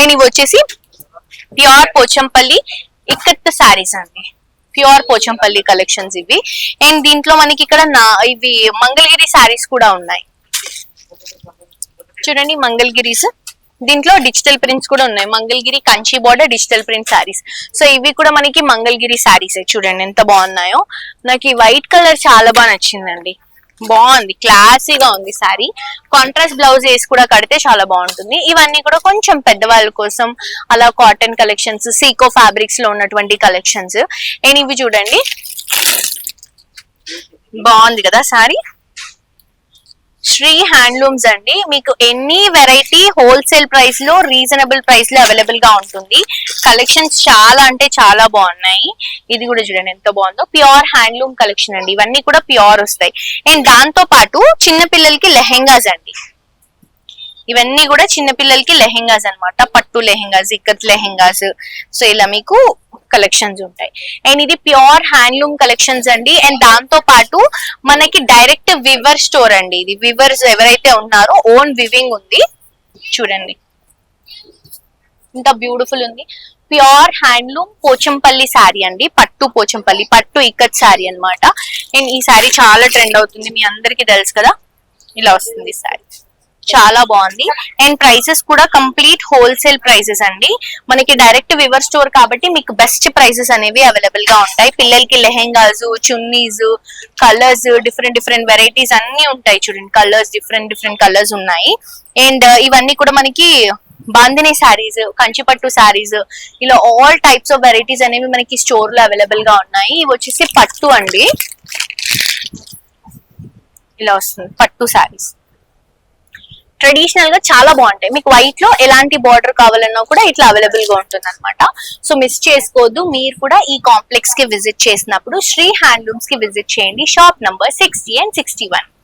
And ఇవి వచ్చేసి pure Pochampally ikat saris అండి, ప్యూర్ పోచంపల్లి కలెక్షన్స్ ఇవి. అండ్ దీంట్లో మనకి ఇక్కడ ఇవి మంగళగిరి సారీస్ కూడా ఉన్నాయి చూడండి, మంగళగిరీస్. దీంట్లో డిజిటల్ ప్రింట్స్ కూడా ఉన్నాయి, Mangalagiri Kanchi border digital print saris. So ఇవి కూడా మనకి మంగళగిరి సారీస్ చూడండి ఎంత బాగున్నాయో. నాకు ఈ వైట్ కలర్ చాలా బాగా నచ్చిందండి, బాగుంది, క్లాసీగా ఉంది సారీ. కాంట్రాస్ట్ బ్లౌజ్ వేసి కూడా కడితే చాలా బాగుంటుంది. ఇవన్నీ కూడా కొంచెం పెద్దవాళ్ళ కోసం అలా కాటన్ కలెక్షన్స్, సీకో ఫ్యాబ్రిక్స్ లో ఉన్నటువంటి కలెక్షన్స్. అండ్ ఇవి చూడండి, బాగుంది కదా సారీ. శ్రీ హ్యాండ్లూమ్స్ అండి, మీకు ఎనీ వెరైటీ హోల్సేల్ ప్రైస్ లో, రీజనబుల్ ప్రైస్ లో అవైలబుల్ గా ఉంటుంది. కలెక్షన్స్ చాలా అంటే చాలా బాగున్నాయి. ఇది కూడా చూడండి ఎంత బాగుందో, ప్యూర్ హ్యాండ్లూమ్ కలెక్షన్ అండి, ఇవన్నీ కూడా ప్యూర్ వస్తాయి. అండ్ దాంతో పాటు చిన్న పిల్లలకి లెహెంగాస్ అండి, ఇవన్నీ కూడా చిన్న పిల్లలకి లెహెంగాస్ అన్నమాట, పట్టు లెహెంగాస్, ఇక్కత్ లెహెంగాస్. సో ఇలా మీకు కలెక్షన్స్ ఉంటాయి. అండ్ ఇది ప్యూర్ హ్యాండ్లూమ్ కలెక్షన్స్ అండి. అండ్ దాంతో పాటు మనకి డైరెక్ట్ వివర్ స్టోర్ అండి, ఇది వివర్స్ ఎవరైతే ఉన్నారో ఓన్ వివింగ్ ఉంది. చూడండి ఇంత బ్యూటిఫుల్ ఉంది, ప్యూర్ హ్యాండ్లూమ్ పోచంపల్లి శారీ అండి, పట్టు పోచంపల్లి, పట్టు ఇక్కత్ శారీ అన్నమాట. అండ్ ఈ శారీ చాలా ట్రెండ్ అవుతుంది, మీ అందరికి తెలుసు కదా. ఇలా వస్తుంది శారీ, చాలా బాగుంది. అండ్ ప్రైసెస్ కూడా కంప్లీట్ హోల్సేల్ ప్రైసెస్ అండి, మనకి డైరెక్ట్ వివర్ స్టోర్ కాబట్టి మీకు బెస్ట్ ప్రైసెస్ అనేవి అవైలబుల్ గా ఉంటాయి. పిల్లలకి lehengas, chunnis, colours, different varieties అన్ని ఉంటాయి చూడండి, కలర్స్ డిఫరెంట్ కలర్స్ ఉన్నాయి. అండ్ ఇవన్నీ కూడా మనకి బాందిని శారీస్, కంచిపట్టు శారీస్, ఇలా ఆల్ టైప్స్ ఆఫ్ వెరైటీస్ అనేవి మనకి స్టోర్ లో అవైలబుల్ గా ఉన్నాయి. ఇవి వచ్చేసి పట్టు అండి, ఇలా వస్తుంది పట్టు శారీస్. ట్రెడిషనల్ గా చాలా బాగుంటాయి, మీకు వైట్ లో ఎలాంటి బార్డర్ కావాలన్నా కూడా ఇట్లా అవైలబుల్ గా ఉంటుంది అనమాట. సో మిస్ చేసుకోవద్దు, మీరు కూడా ఈ కాంప్లెక్స్ కి విజిట్ చేసినప్పుడు శ్రీ హ్యాండ్లూమ్స్ కి విజిట్ చేయండి. Shop number 60 and 61.